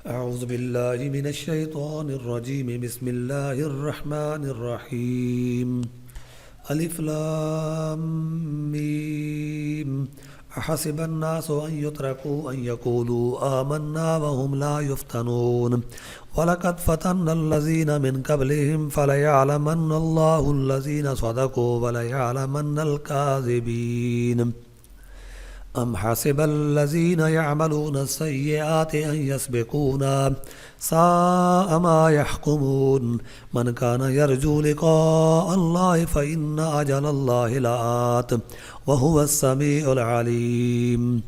أعوذ بالله من الشيطان الرجيم بسم الله الرحمن الرحيم ألف لام ميم أحسب الناس أن يتركوا أن يقولوا آمنا وهم لا يفتنون ولقد فتنا الذين من قبلهم فليعلمن الله الذين صدقوا وليعلمن الكاذبين أم حسب الذين يعملون السيئات أن يسبقونا ساء ما يحكمون من كان يرجو لقاء الله فإن أجل الله لآت وهو السميع العليم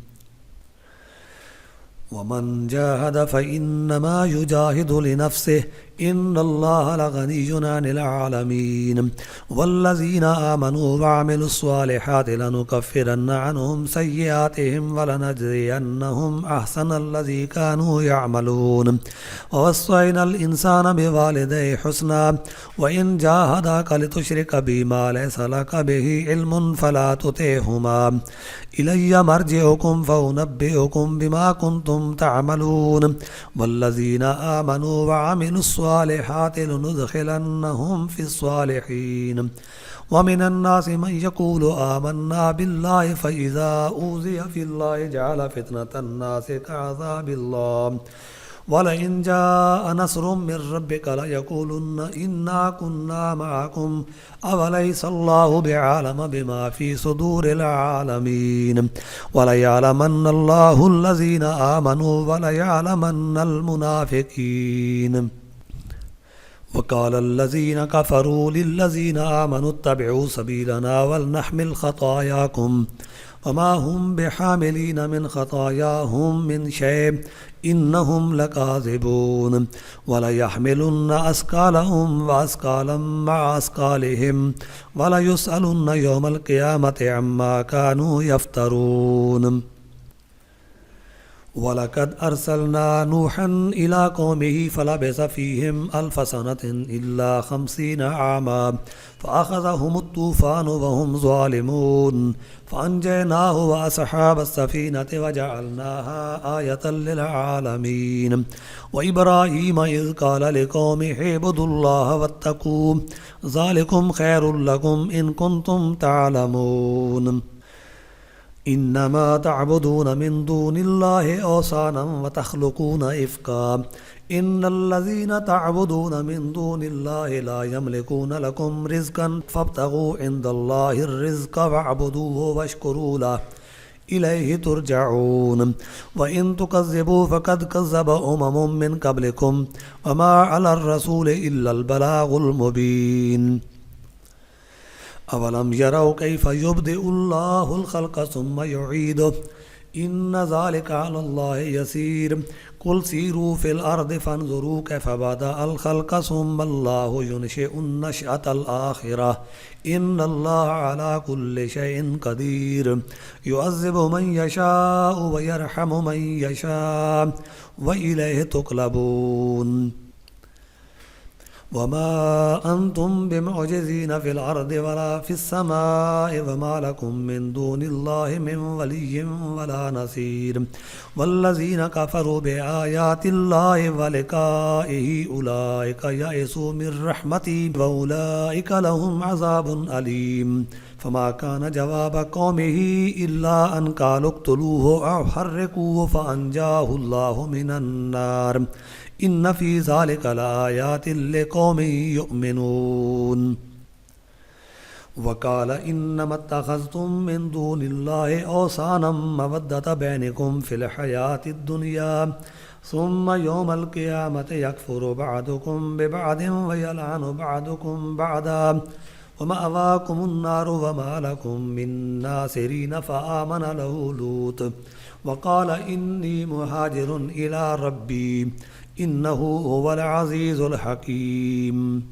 ومن جاهد فإنما يجاهد لنفسه إن الله لغني عن العالمين والذين آمنوا وعملوا الصالحات لنكفرن عنهم سيئاتهم ولنجزينهم أحسن الذي كانوا يعملون ووصينا الإنسان بوالديه حسنا وإن جاهداك لتشرك بي ما ليس لك به علم فلا تطعهما إلي مرجعكم فأنبئكم بما كنتم تعملون والذين آمنوا وعملوا الصالحات لندخلنهم في الصالحين ومن الناس من يقول آمنا بالله فإذا أوذي في الله جعل فتنة الناس كعذاب الله ولئن جاء نصر من ربك ليقولن إنا كنا معكم أوليس الله بعالم بما في صدور العالمين وليعلمن الله الذين آمنوا وليعلمن المنافقين وقال الذين كفروا للذين آمنوا اتبعوا سبيلنا ولنحمل خطاياكم وما هم بحاملين من خطاياهم من شيء إنهم لكاذبون وليحملن أثقالهم وأثقالا مع أثقالهم وليسألن يوم القيامة عما كانوا يفترون ولقد أرسلنا نوحا إلى قومه فلبث فيهم 1000 سنة إلا 50 عاما فأخذهم الطوفان وهم ظالمون فأنجيناه وأصحاب السفينة وجعلناها آية للعالمين وإبراهيم إذ قال لقومه اعبدوا الله واتقوه ذلكم خير لكم إن كنتم تعلمون إنما تعبدون من دون الله أوثانا وتخلقون إفكا إن الذين تعبدون من دون الله لا يملكون لكم رزقا فابتغوا عند الله الرزق واعبدوه واشكروا له إليه ترجعون وإن تكذبوا فقد كذب أمم من قبلكم وما على الرسول إلا البلاغ المبين أولم يروا كيف يبدئ الله الخلق ثم يعيده إن ذلك على الله يسير قل سيروا في الأرض فانظروا كيف بدأ الخلق ثم الله ينشئ النشأة الآخرة إن الله على كل شيء قدير يعذب من يشاء ويرحم من يشاء وإليه تقلبون وما أنتم بمعجزين في الأرض ولا في السماء وما لكم من دون الله من ولي ولا نصير والذين كفروا بآيات الله ولقائه أولئك يئسوا من رحمتي وأولئك لهم عذاب أليم فما كان جواب قومه إلا أن قالوا اقتلوه أو حرقوه فأنجاه الله من النار إن في ذلك لآيات لقوم يؤمنون وقال إنما اتخذتم من دون الله أوثانا مودة بينكم في الحياة الدنيا ثم يوم القيامة يكفر بعضكم ببعض ويلعن بعضكم بعضا ومأواكم النار وما لكم من ناصرين فآمن له لوط وقال إني مهاجر إلى ربي إنه هو العزيز الحكيم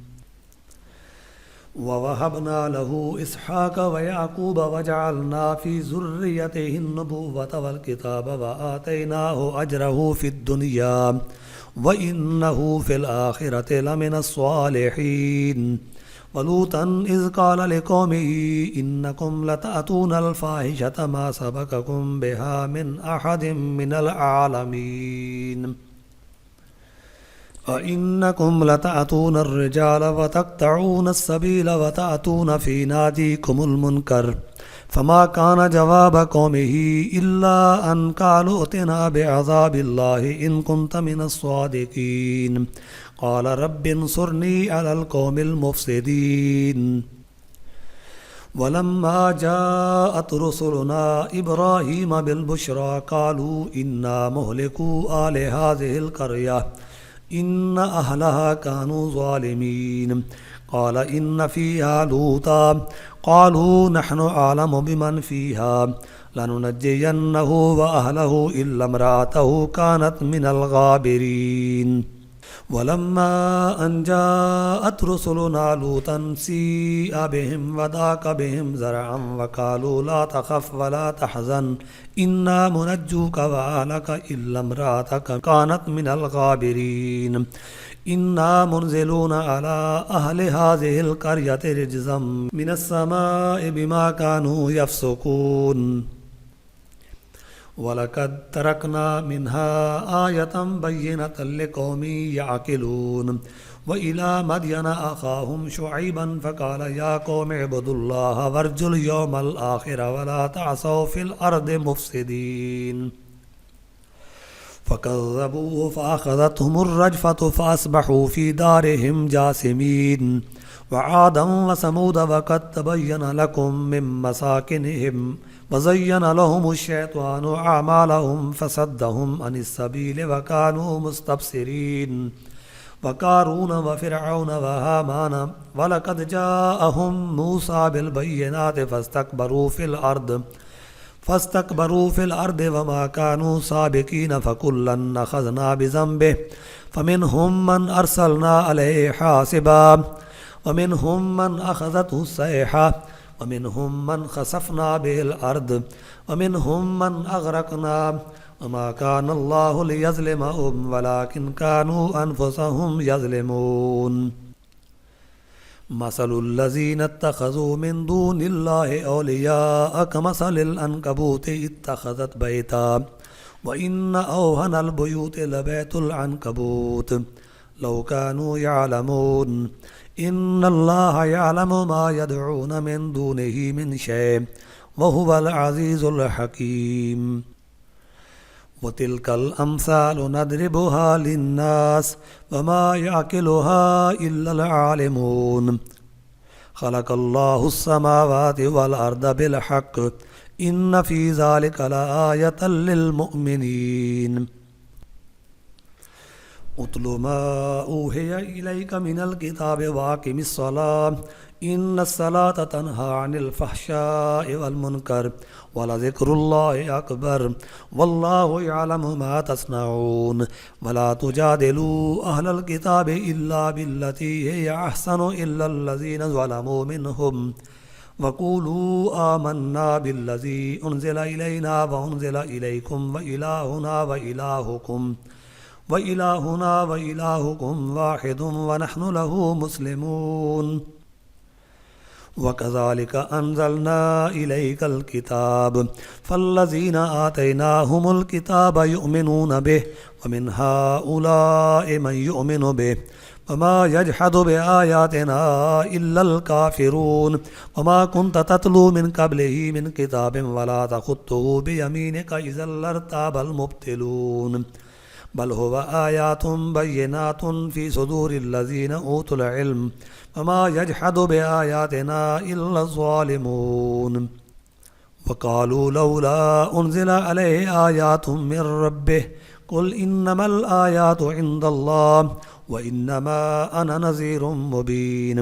ووهبنا له إسحاق ويعقوب وجعلنا في ذريته النبوة والكتاب وآتيناه أجره في الدنيا وإنه في الآخرة لمن الصالحين ولوطا إذ قال لقومه إنكم لتأتون الفاحشة ما سبقكم بها من أحد من العالمين अइन्नकुम लतअतून अर्रिजाल वतक़तऊन अस्सबील वतअतून फ़ी नादीकुमुल मुनकर फ़मा कान जवाब कौमिही इल्ला अन क़ालू अतिना बिअज़ाबिल्लाहि इन कुन्त मिनस्सादिक़ीन क़ाल रब्बिन्सुरनी अलल क़ौमिल मुफ़्सिदीन वलम्मा जाअत रुसुलुना इब्राहीम बिलबुश्रा क़ालू इन्ना मुहलिकू आलि हाज़िहिल क़र्या इन्न अहलहा कानू ज़ालिमीन क़ाल इन्न फ़ीहा लूता क़ालू नहनु आलमु बिमन फ़ीहा लनुनज्जियन्नहु व अहलहु इल्ला इम्रअतहु कानत मिनल गाबिरीन वलम्मा अन जाअत रुसुलुना लूतन सीअ बिहिम वदाक़ बिहिम ज़रअन वक़ालू ला तख़फ़ वला तहज़न इन्ना मुनज्जुक व अहलक इल्ला इम्रअतक कानत मिनल गाबिरीन इन्ना मुनज़िलूना अला अहलि हाज़िहिल क़र्यति रिज्ज़म मिनस समाइ बिमा कानू यफ़्सुक़ून वलक़द तरकना मिन्हा आयतम बय्यिनतन लिक़ौमिन यअक़िलून व इला मदयन अख़ाहुम शुअयबन फ़क़ाल या क़ौमि इब्दुल्लाह वर्जुल यौमल आख़िर वला तअसौ फ़िल अर्दि मुफ़्सिदीन फ़कज़्ज़बूहु फ़अख़ज़तहुमुर रजफ़तु फ़अस्बहू फ़ी दारिहिम जासिमीन वआदम व समूद वक़द तबय्यन लकुम मिन मसाकिनिहिम वज़य्यन लहुमुश्शैतानु अअमालहुम फ़सद्दहुम अनिस्सबील वकानू मुस्तबसिरीन वक़ारून व फ़िरऔन व हामान वलक़द जाअहुम मूसा बिलबय्यिनाति फ़स्तकबरू फ़िल अर्दि वमा कानू साबिक़ीन फ़कुल्लन अख़ज़ना बिज़ंबिहि फ़मिनहुम मन अरसलना अलैहि हासिबा वमिनहुम मन अख़ज़तहु अस्सैहा वमिनहुम मन ख़सफ़ना बिहिल अर्द वमिनहुम मन अग़रक़ना वमा कान अल्लाहु लियज़लिमहुम वलाकिन कानू अनफ़ुसहुम यज़लिमून मसलुल्लज़ीना इत्तख़ज़ू मिन दूनिल्लाहि औलियाअ कमसलिल अन्कबूति इत्तख़ज़त बैता व इन्न औहनल बुयूति लबैतुल अन्कबूत लौ कानू यअलमून इन्नल्लाह यअलमु मा यदऊन मिन दूनिही मिन शै व हुवल अज़ीज़ुल हकीम वतिल्कल अम्सालु नदरिबुहा लिन्नास वमा यअक़िलुहा इल्लल आलिमून ख़लक़ल्लाहुस समावाति वल अर्द बिल हक़्क़ इन्न फ़ी ज़ालिका लआयतल लिल मुअ्मिनीन उतलु मा ऊहिय इलैका मिनल किताबि वाक़िमिस्सलाह इन्नस्सलाता तन्हा अनिल फ़हशाइ वल मुनकर वलज़िक्रुल्लाहि अकबर वल्लाहु यअलमु मा तस्नऊन वला तुजादिलू अहलल किताबि इल्ला बिल्लती हिय अहसनु इल्लल्लज़ीना ज़लमू मिनहुम वक़ूलू आमन्ना बिल्लज़ी उन्ज़िला इलैना व उन्ज़िला इलैकुम व इलाहुना व इलाहुकुम वाहिदुन व नहनु लहू मुस्लिमून वकज़ालिका अन्ज़लना इलैकल किताब फ़ल्लज़ीना आतैनाहुमुल किताब युमिनून बिहि व मिन हाउलाइ मन युमिनु बिहि वमा यजहदु बिआयातिना इल्लल काफ़िरून वमा कुन्त ततलू मिन क़ब्लिही मिन किताबिन वला तख़ुत्तुहु बियमीनिका इज़् लर्ताबल मुब्तिलून बल हुवा आयातुम बय्यिनातुन फ़ी सुदूरिल्लज़ीना ऊतुल इल्म वमा यजहदु बिआयातिना इल्ला ज़ालिमून वक़ालू लौला उन्ज़िला अलैहि आयातुम मिर रब्बिहि क़ुल इन्नमल आयातु इन्दल्लाह व इन्नमा अना नज़ीरुम मुबीन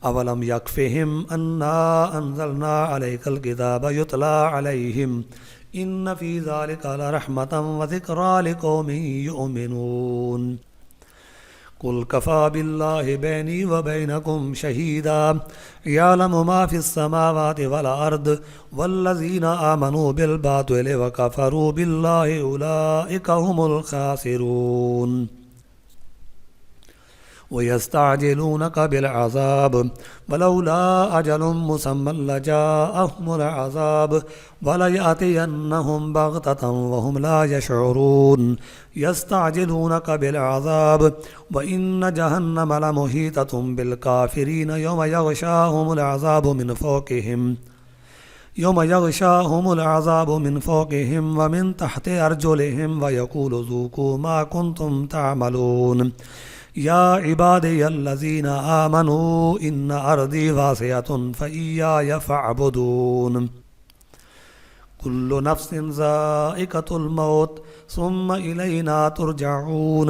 अवलम यकफ़िहिम अन्ना अंज़लना अलैकल किताब युतला अलैहिम इन्न फ़ी ज़ालिका लरहमतन व ज़िक्रा लिक़ौमिन युमिनून कुल कफ़ा बिल्लाहि बैनी व बैनकुम शहीदा यअलमु मा फ़िस समावाति वल अर्द वल्लज़ीना आमनू बिल बातिल व कफ़रू बिल्लाहि उलाइका हुमुल ख़ासिरून वयस्ताजिलूनक बिलअज़ाब वलौला अजलुम मुसम्मा लजाअहुमुल अज़ाब वलयअतियन्नहुम बग़ततन वहुम ला यशऊरून यस्ताजिलूनक बिलअज़ाब व इन्न जहन्नम लमुहीततुम बिलकाफ़िरीन यौम यग़शाहुमुल अज़ाबु मिन फ़ौक़िहिम यौम यग़शाहुमुल अज़ाबु मिन फ़ौक़िहिम व मिन तहति अर्जुलिहिम व यक़ूलु ज़ूक़ू मा कुन्तुम तअमलून या इबादियल्लज़ीना आमनू इन्न अर्दी वासिअतुन फ़इय्याय फ़अबुदून कुल्लु नफ्सिन ज़ाइक़तुल मौत सुम्मा इलैना तुरजऊन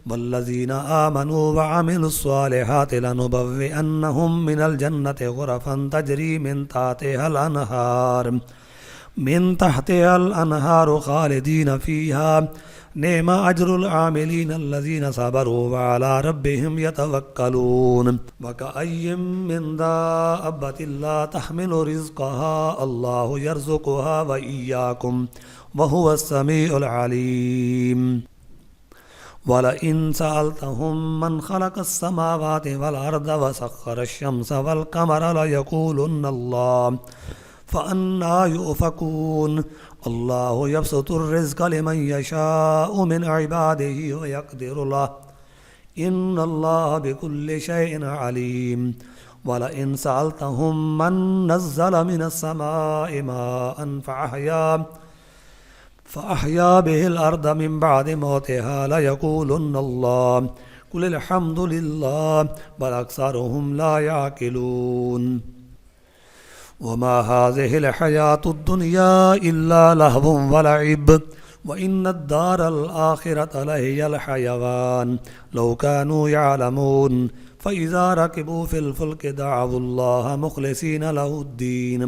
वल्लज़ीना आमनू व अमिलुस्सालिहाति लनुबव्विअन्नहुम मिनल जन्नति ग़ुरफ़न तजरी मिन तहतिहल अन्हारु ख़ालिदीन फ़ीहा नेमा अज्रुल आमिलीन अल्लज़ीना सबरू व अला रब्बिहिम यतवक्कलून वकअय्यिम मिन दाब्बतिन ला तहमिलु रिज़्क़हा अल्लाहु यर्ज़ुक़ुहा व इय्याकुम व हुवस समीउल अलीम वलइन सअल्तहुम मन खलक़स समावाति वल अर्द व सख़्ख़रश शम्स वल क़मर लयक़ूलुन्नल्लाह फ़अन्ना युफ़कून अल्लाहु यब्सुतुर रिज़्क़ लिमन यशाअु मिन इबादिही व यक़दिरु लहु इन्नल्लाह बिकुल्लि शैइन अलीम वलइन सअल्तहुम मन नज़्ज़ल मिनस समाइ माअन फ़अहया बिहिल अर्द मिन बअदि मौतिहा लयक़ूलुन्नल्लाह क़ुलिल हम्दुलिल्लाह बल अक्सरुहुम ला यअक़िलून वमा हाज़िहिल हयातुद दुनिया इल्ला लहवुन व लइब व इन्नद-दारल आखिरत लहियल हयवान लौ कानू यअलमून फ़इज़ा रकिबू फ़िल फ़ुल्कि दअवुल्लाह मुख़लिसीन लहुद्दीन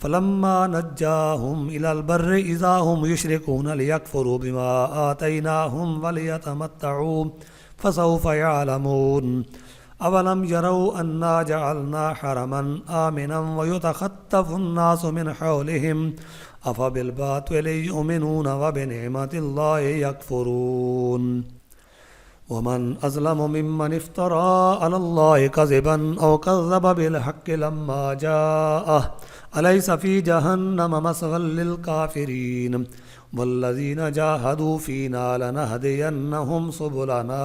फ़लम्मा नज्जाहुम इलल बर्रि इज़ा हुम युश्रिकून लियकफ़ुरू बिमा आतैनाहुम व लियतमत्तऊ फ़सौफ़ यअलमून अवलम यरौ अन्ना जअलना हरमन आमिनन व युतख़त्तफ़ु अन्नासु मिन हौलिहिम अफ़बिलबातिलि युमिनून व बिनिअमतिल्लाहि यकफ़ुरून वमन अज़लमु मिम्मन इफ़्तरा अलल्लाहि कज़िबन औ कज़्ज़ब बिलहक़्क़ि लम्मा जाअह अलैसा फ़ी जहन्नम मस्वल लिलकाफ़िरीन वल्लज़ीना जाहदू फ़ीना लनहदियन्नहुम सुबुलना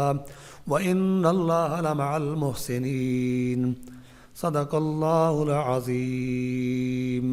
व इन्नल्लाह लमअल मुहसिनीन सदक़ल्लाहुल अज़ीम।